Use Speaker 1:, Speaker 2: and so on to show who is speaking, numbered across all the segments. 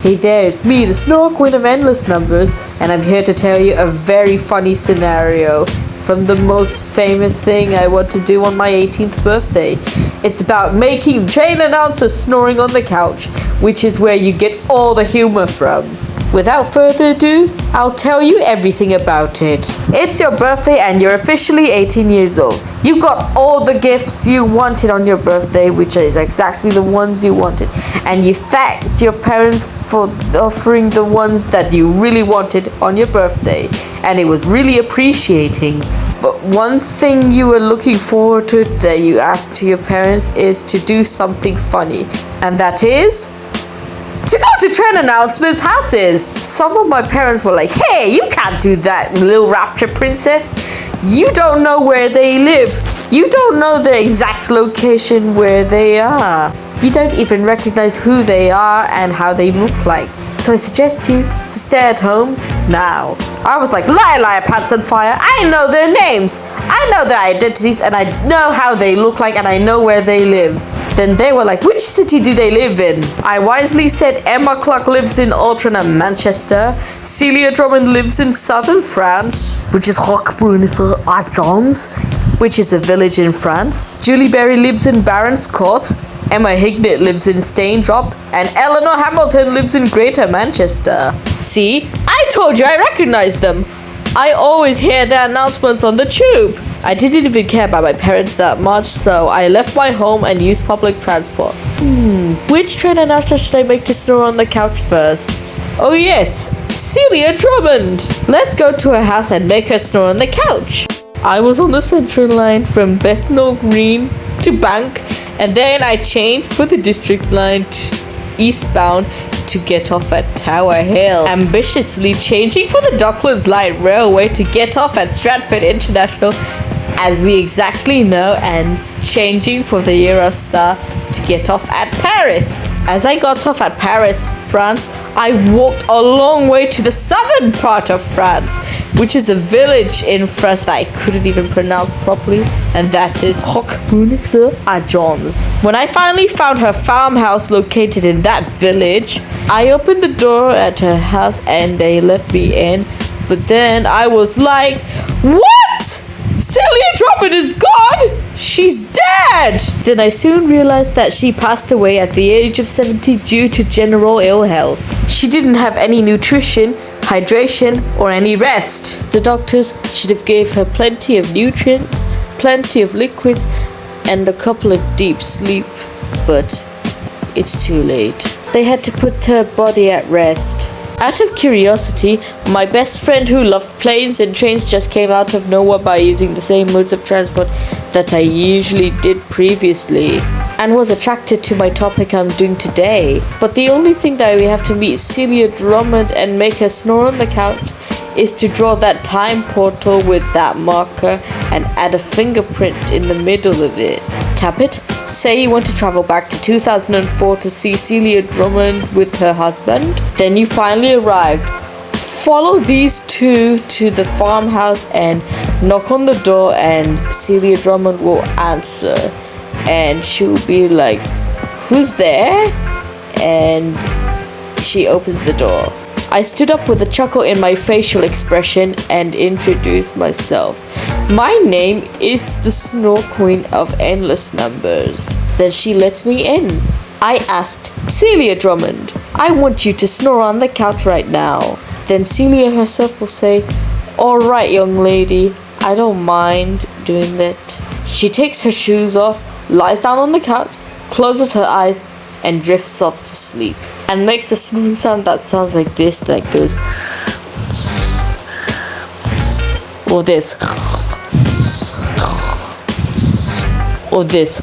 Speaker 1: Hey there, it's me, the Snore Queen of Endless Numbers, and I'm here to tell you a very funny scenario from the most famous thing I want to do on my 18th birthday. It's about making train announcers snoring on the couch, which is where you get all the humor from. Without further ado, I'll tell you everything about it. It's your birthday and you're officially 18 years old. You got all the gifts you wanted on your birthday, which is exactly the ones you wanted. And you thanked your parents for offering the ones that you really wanted on your birthday. And it was really appreciating. But one thing you were looking forward to that you asked to your parents is to do something funny. And that is to go to train announcements' houses. Some of my parents were like, hey, you can't do that, little rapture princess. You don't know where they live. You don't know the exact location where they are. You don't even recognize who they are and how they look like. So I suggest you to stay at home now. I was like, liar, pants on fire. I know their names. I know their identities and I know how they look like and I know where they live. Then they were like, which city do they live in? I wisely said Emma Clark lives in Altrincham, Manchester. Celia Drummond lives in southern France, which is Roquebrune-sur-Argens, which is a village in France. Julie Berry lives in Barons Court. Emma Hignett lives in Staindrop. And Eleanor Hamilton lives in Greater Manchester. See? I told you I recognized them. I always hear their announcements on the tube. I didn't even care about my parents that much, so I left my home and used public transport. Which train announcer should I make to snore on the couch first? Oh yes, Celia Drummond! Let's go to her house and make her snore on the couch. I was on the Central line from Bethnal Green to Bank, and then I changed for the District line eastbound to get off at Tower Hill, ambitiously changing for the Docklands Light Railway to get off at Stratford International, as we exactly know, and changing for the Eurostar to get off at Paris. As I got off at Paris, France, I walked a long way to the southern part of France, which is a village in France that I couldn't even pronounce properly, and that is Roquebrune-sur-Argens. When I finally found her farmhouse located in that village, I opened the door at her house and they let me in, but then I was like, what? Celia Drummond is gone! She's dead! Then I soon realized that she passed away at the age of 70 due to general ill health. She didn't have any nutrition, hydration, or any rest. The doctors should have gave her plenty of nutrients, plenty of liquids, and a couple of deep sleep, but it's too late. They had to put her body at rest. Out of curiosity, my best friend who loved planes and trains just came out of nowhere by using the same modes of transport that I usually did previously, and was attracted to my topic I'm doing today. But the only thing that we have to meet Celia Drummond and make her snore on the couch is to draw that time portal with that marker and add a fingerprint in the middle of it. Tap it, say you want to travel back to 2004 to see Celia Drummond with her husband. Then you finally arrived. Follow these two to the farmhouse and knock on the door, and Celia Drummond will answer. And she'll be like, who's there? And she opens the door. I stood up with a chuckle in my facial expression and introduced myself. My name is the Snore Queen of Endless Numbers. Then she lets me in. I asked, Celia Drummond, I want you to snore on the couch right now. Then Celia herself will say, alright young lady, I don't mind doing that. She takes her shoes off, lies down on the couch, closes her eyes, and drifts off to sleep. And makes a snoring sound that sounds like this, that goes, or this, or this.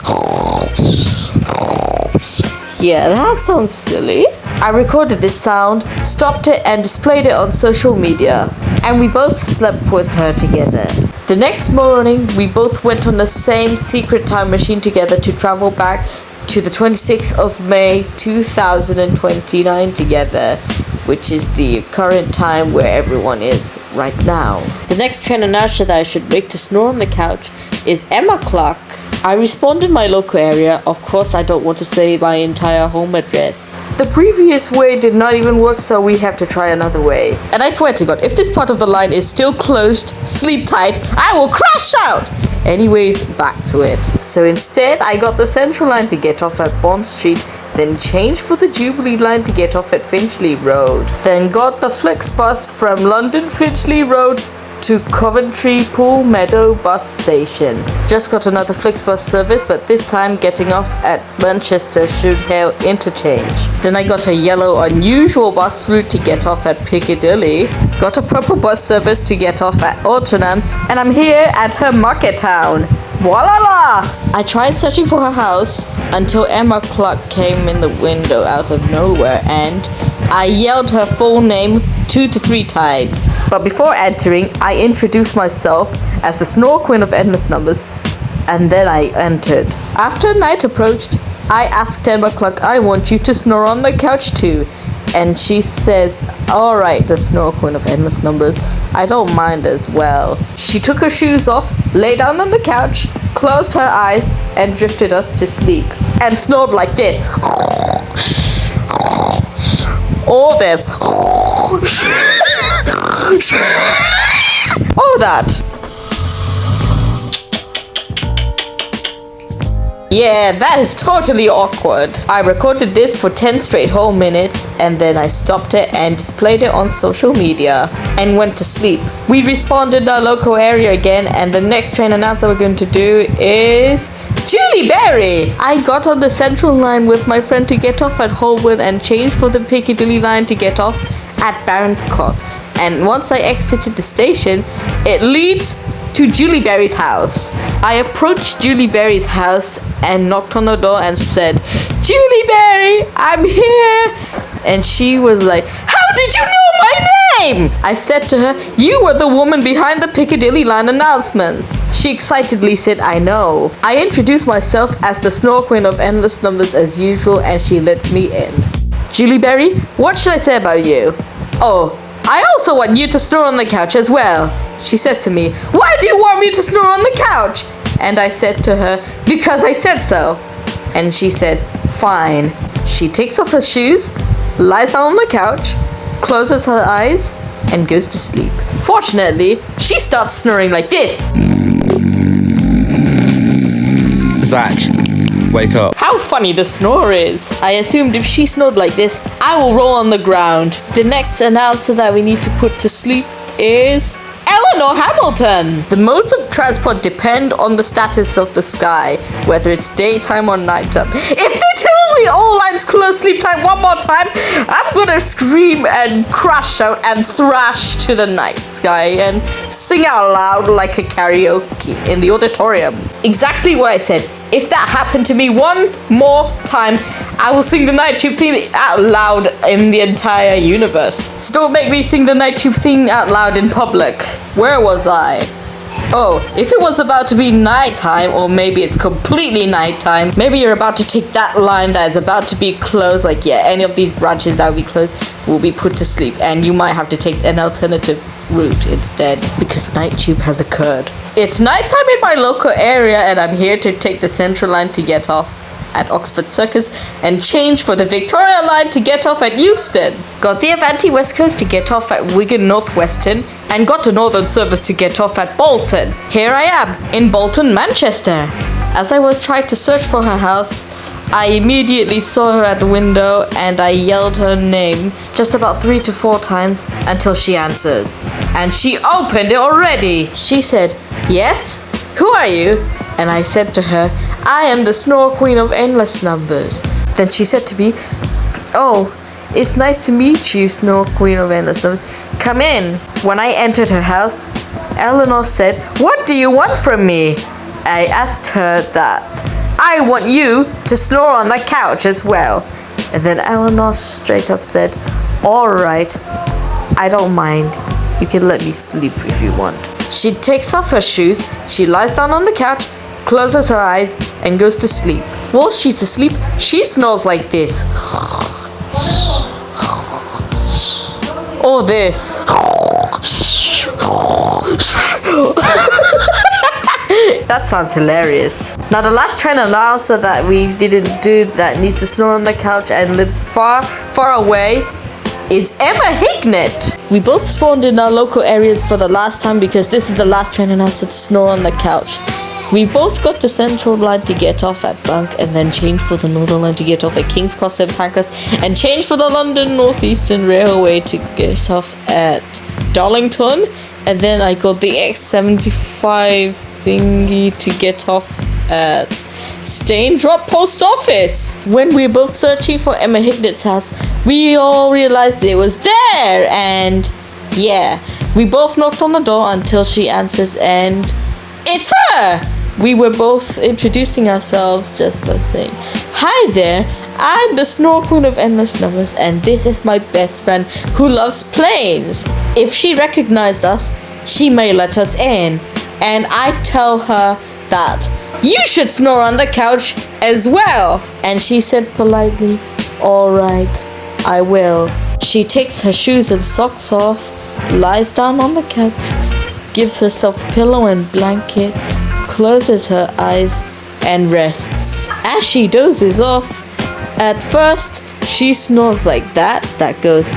Speaker 1: Yeah, that sounds silly. I recorded this sound, stopped it, and displayed it on social media. And we both slept with her together. The next morning, we both went on the same secret time machine together to travel back to the 26th of May 2029 together, which is the current time where everyone is right now. The next train announcer that I should make to snore on the couch is Emma Clark. I responded my local area. Of course, I don't want to say my entire home address. The previous way did not even work, so we have to try another way. And I swear to God, if this part of the line is still closed, sleep tight, I will crash out! Anyways, back to it. So instead, I got the Central line to get off at Bond Street, then changed for the Jubilee line to get off at Finchley Road. Then got the Flex bus from London Finchley Road to Coventry Pool Meadow bus station. Just got another Flixbus service, but this time getting off at Manchester Shude Hill interchange. Then I got a yellow unusual bus route to get off at Piccadilly. Got a purple bus service to get off at Altrincham, and I'm here at her market town. Voila la! I tried searching for her house until Emma Clark came in the window out of nowhere, and I yelled her full name 2 to 3 times. But before entering, I introduced myself as the Snore Queen of Endless Numbers, and then I entered. After night approached, I asked Emma Clark, I want you to snore on the couch too. And she says, alright, the Snore Queen of Endless Numbers, I don't mind as well. She took her shoes off, lay down on the couch, closed her eyes, and drifted off to sleep. And snored like this. Or this. Oh, that. Yeah, that is totally awkward. I recorded this for 10 straight whole minutes, and then I stopped it and displayed it on social media and went to sleep. We responded our local area again, and the next train announcer we're going to do is Julie Berry. I got on the Central line with my friend to get off at Holborn and changed for the Piccadilly line to get off at Barons Court. And once I exited the station, it leads to Julie Berry's house. I approached Julie Berry's house and knocked on the door and said, Julie Berry, I'm here. And she was like, how did you know my name? I said to her, you were the woman behind the Piccadilly line announcements. She excitedly said, I know. I introduced myself as the Snore Queen of Endless Numbers as usual, and she lets me in. Julie Berry, what should I say about you? Oh, I also want you to snore on the couch as well. She said to me, why do you want me to snore on the couch? And I said to her, because I said so. And she said, fine. She takes off her shoes, lies down on the couch, closes her eyes, and goes to sleep. Fortunately, she starts snoring like this.
Speaker 2: Zach, wake up.
Speaker 1: How funny the snore is. I assumed if she snored like this, I will roll on the ground. The next announcer that we need to put to sleep is Eleanor Hamilton. The modes of transport depend on the status of the sky, whether it's daytime or nighttime. If they tell me all lines close sleep time one more time, I'm gonna scream and crash out and thrash to the night sky and sing out loud like a karaoke in the auditorium. Exactly what I said. If that happened to me one more time, I will sing the Night Tube theme out loud in the entire universe. So don't make me sing the Night Tube theme out loud in public. Where was I? Oh, if it was about to be nighttime, or maybe it's completely nighttime, maybe you're about to take that line that is about to be closed, like yeah, any of these branches that will be closed will be put to sleep, and you might have to take an alternative route instead, because Night Tube has occurred. It's nighttime in my local area, and I'm here to take the Central line to get off at Oxford Circus and change for the Victoria line to get off at Euston. Got the Avanti West Coast to get off at Wigan Northwestern, and got a Northern service to get off at Bolton. Here I am in Bolton, Manchester. As I was trying to search for her house, I immediately saw her at the window, and I yelled her name just about 3 to 4 times until she answers. And she opened it already. She said, yes? Who are you? And I said to her, I am the Snore Queen of Endless Numbers. Then she said to me, oh, it's nice to meet you, Snore Queen of Endless Numbers. Come in. When I entered her house, Eleanor said, what do you want from me? I asked her that. I want you to snore on the couch as well. And then Eleanor straight up said, alright, I don't mind. You can let me sleep if you want. She takes off her shoes, she lies down on the couch, closes her eyes, and goes to sleep. While she's asleep, she snores like this. Or this. That sounds hilarious. Now the last train announcer that we didn't do that needs to snore on the couch and lives far, far away is Emma Hignett. We both spawned in our local areas for the last time because this is the last train announcer to snore on the couch. We both got the Central line to get off at Bunk and then changed for the Northern line to get off at King's Cross and Pancras and changed for the London North Eastern Railway to get off at Darlington, and then I got the X75 thingy to get off at Staindrop Post Office. When we were both searching for Emma Hignett's house, we all realized it was there, and yeah, we both knocked on the door until she answers, and it's her! We were both introducing ourselves just by saying, "Hi there, I'm the Snore Queen of Endless Numbers, and this is my best friend who loves planes." If she recognized us, she may let us in, and I tell her that you should snore on the couch as well. And she said politely, "Alright, I will." She takes her shoes and socks off, lies down on the couch, gives herself a pillow and blanket, closes her eyes, and rests. As she dozes off, at first she snores like that goes,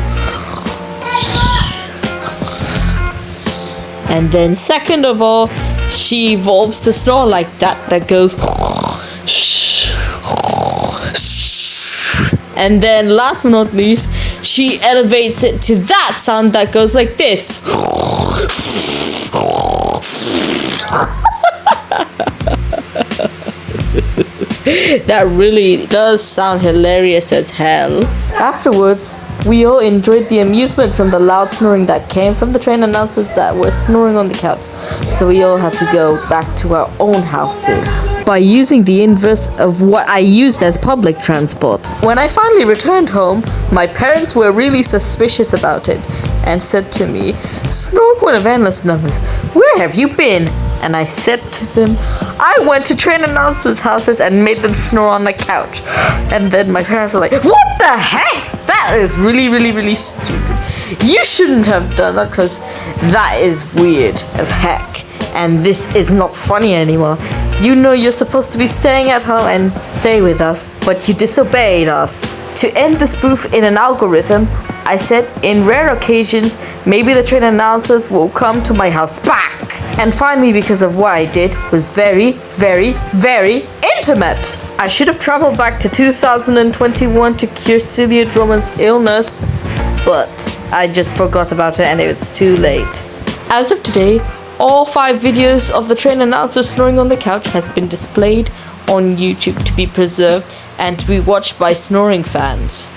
Speaker 1: and then second of all, she evolves to snore like that goes, and then last but not least, she elevates it to that sound that goes like this. That really does sound hilarious as hell. Afterwards, we all enjoyed the amusement from the loud snoring that came from the train announcers that were snoring on the couch. So we all had to go back to our own houses by using the inverse of what I used as public transport. When I finally returned home, my parents were really suspicious about it and said to me, "Snore Queen of Endless Numbers, where have you been?" And I said to them, "I went to train announcers' houses and made them snore on the couch." And then my parents were like, "What the heck? That is really, really, really stupid. You shouldn't have done that because that is weird as heck. And this is not funny anymore. You know you're supposed to be staying at home and stay with us, but you disobeyed us." To end the spoof in an algorithm, I said, in rare occasions, maybe the train announcers will come to my house back and find me because of what I did was very, very, very intimate. I should have traveled back to 2021 to cure Celia Drummond's illness, but I just forgot about it and it's too late. As of today, all 5 videos of the train announcer snoring on the couch has been displayed on YouTube to be preserved and to be watched by snoring fans.